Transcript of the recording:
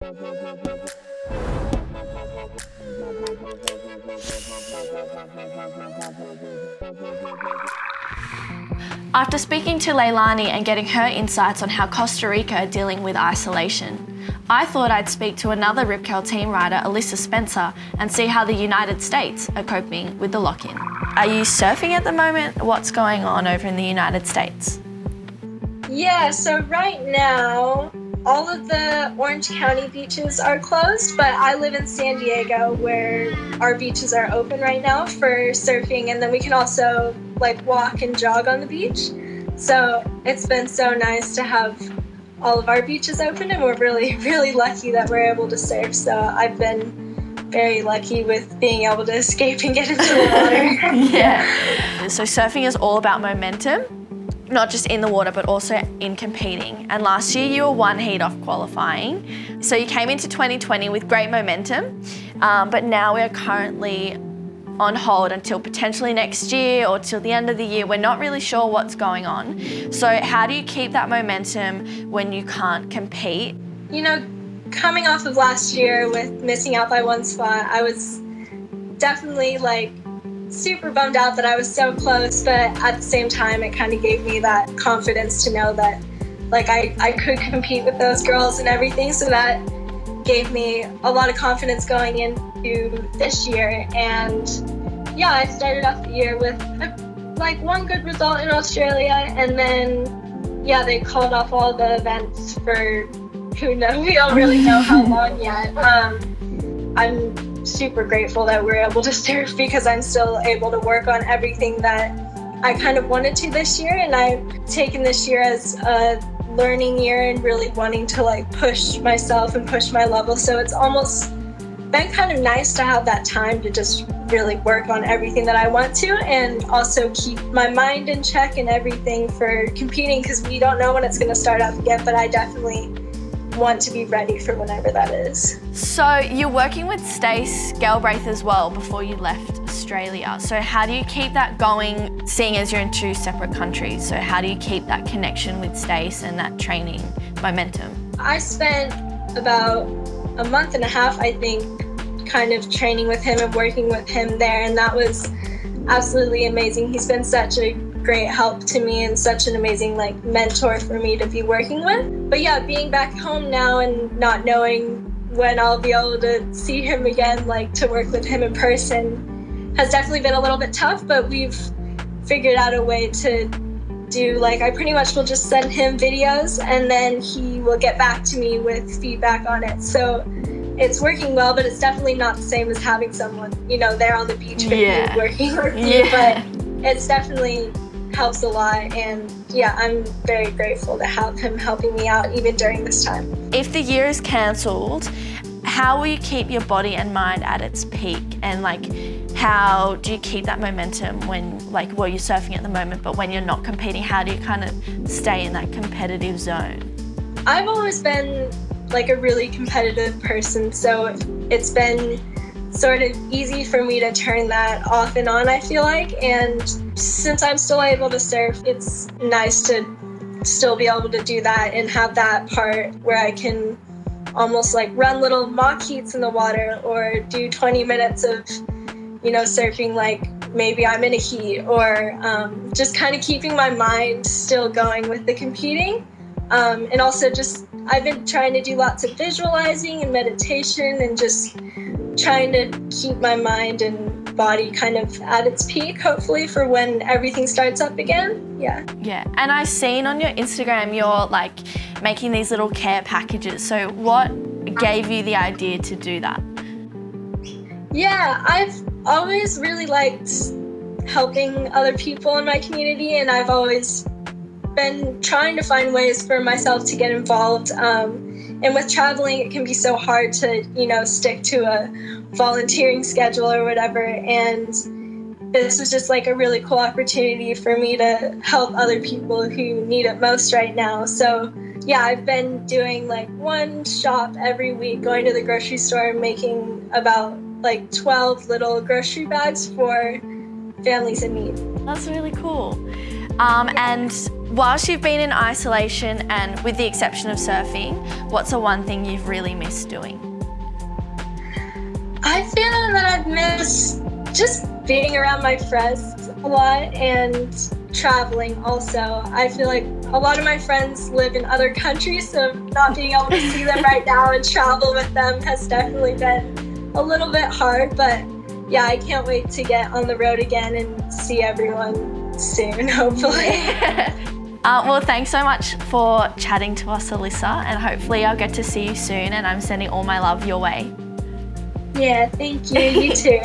After speaking to Leilani and getting her insights on how Costa Rica are dealing with isolation, I thought I'd speak to another Rip Curl team rider, Ayssa Spencer, and see how the United States are coping with the lock-in. Are you surfing at the moment? What's going on over in the United States? Yeah, so right now, all of the Orange County beaches are closed, but I live in San Diego where our beaches are open right now for surfing, and then we can also walk and jog on the beach. So it's been so nice to have all of our beaches open, and we're really, really lucky that we're able to surf. So I've been very lucky with being able to escape and get into the water. Yeah. So surfing is all about momentum, not just in the water, but also in competing. And last year you were one heat off qualifying. So you came into 2020 with great momentum, but now we're currently on hold until potentially next year or till the end of the year. We're not really sure what's going on. So how do you keep that momentum when you can't compete? You know, coming off of last year with missing out by one spot, I was definitely super bummed out that I was so close, but at the same time, it kind of gave me that confidence to know that I could compete with those girls and everything. So that gave me a lot of confidence going into this year. And yeah, I started off the year with one good result in Australia, and then they called off all the events for who knows, we don't really know how long yet. I'm super grateful that we're able to surf because I'm still able to work on everything that I kind of wanted to this year, and I've taken this year as a learning year and really wanting to push myself and push my level. So it's almost been kind of nice to have that time to just really work on everything that I want to, and also keep my mind in check and everything for competing, because we don't know when it's going to start up again, but I definitely want to be ready for whenever that is. So you're working with Stace Galbraith as well before you left Australia. So how do you keep that going, seeing as you're in two separate countries? So how do you keep that connection with Stace and that training momentum? I spent about a month and a half, I think, kind of training with him and working with him there, and that was absolutely amazing. He's been such a great help to me and such an amazing mentor for me to be working with. But yeah, being back home now and not knowing when I'll be able to see him again, to work with him in person, has definitely been a little bit tough, but we've figured out a way to do, I pretty much will just send him videos and then he will get back to me with feedback on it. So it's working well, but it's definitely not the same as having someone, there on the beach with you, working with you, but it's definitely helps a lot, and I'm very grateful to have him helping me out even during this time. If the year is cancelled, how will you keep your body and mind at its peak, and how do you keep that momentum when you're surfing at the moment, but when you're not competing, how do you kind of stay in that competitive zone? I've always been a really competitive person, so it's been sort of easy for me to turn that off and on, I feel like. And since I'm still able to surf, it's nice to still be able to do that and have that part where I can almost run little mock heats in the water, or do 20 minutes of, surfing maybe I'm in a heat, or just kind of keeping my mind still going with the competing. And also I've been trying to do lots of visualizing and meditation, and just trying to keep my mind and body kind of at its peak, hopefully, for when everything starts up again. Yeah. And I've seen on your Instagram you're making these little care packages. So what gave you the idea to do that? Yeah, I've always really liked helping other people in my community, and I've always been trying to find ways for myself to get involved. And with traveling, it can be so hard to, stick to a volunteering schedule or whatever. And this was just a really cool opportunity for me to help other people who need it most right now. So yeah, I've been doing one shop every week, going to the grocery store and making about 12 little grocery bags for families in need. That's really cool. And Whilst you've been in isolation and with the exception of surfing, what's the one thing you've really missed doing? I feel that I've missed just being around my friends a lot and traveling also. I feel like a lot of my friends live in other countries, so not being able to see them right now and travel with them has definitely been a little bit hard, but yeah, I can't wait to get on the road again and see everyone soon, hopefully. Well, thanks so much for chatting to us, Ayssa, and hopefully I'll get to see you soon, and I'm sending all my love your way. Yeah, thank you. You too.